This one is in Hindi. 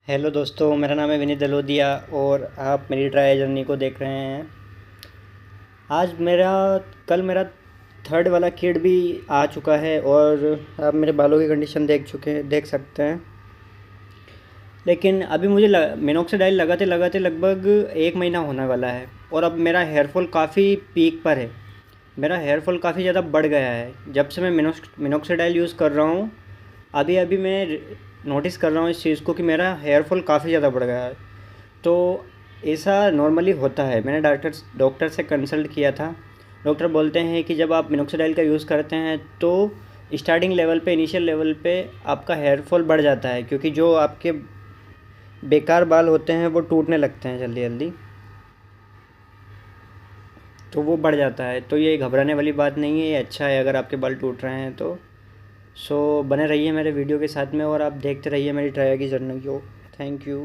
हेलो दोस्तों, मेरा नाम है विनीत दलोदिया और आप मेरी ट्राई जर्नी को देख रहे हैं। आज कल मेरा थर्ड वाला किड भी आ चुका है और आप मेरे बालों की कंडीशन देख सकते हैं। लेकिन अभी मुझे मिनॉक्सिडाइल लगाते लगाते लगभग एक महीना होने वाला है और अब मेरा हेयर फॉल काफ़ी पीक पर है। मेरा हेयर फॉल काफ़ी ज़्यादा बढ़ गया है जब से मैं मिनॉक्सिडाइल यूज़ कर रहा हूँ। अभी अभी मैं नोटिस कर रहा हूँ इस चीज़ को कि मेरा हेयर फॉल काफ़ी ज़्यादा बढ़ गया है। तो ऐसा नॉर्मली होता है। मैंने डॉक्टर से कंसल्ट किया था। डॉक्टर बोलते हैं कि जब आप मिनॉक्सिडाइल का यूज़ करते हैं तो स्टार्टिंग लेवल पे, इनिशियल लेवल पे आपका हेयर फॉल बढ़ जाता है, क्योंकि जो आपके बेकार बाल होते हैं वो टूटने लगते हैं जल्दी जल्दी, तो वो बढ़ जाता है। तो ये घबराने वाली बात नहीं है, ये अच्छा है अगर आपके बाल टूट रहे हैं तो। सो बने रहिए मेरे वीडियो के साथ में और आप देखते रहिए मेरी ट्राई की जर्नी को। Thank you.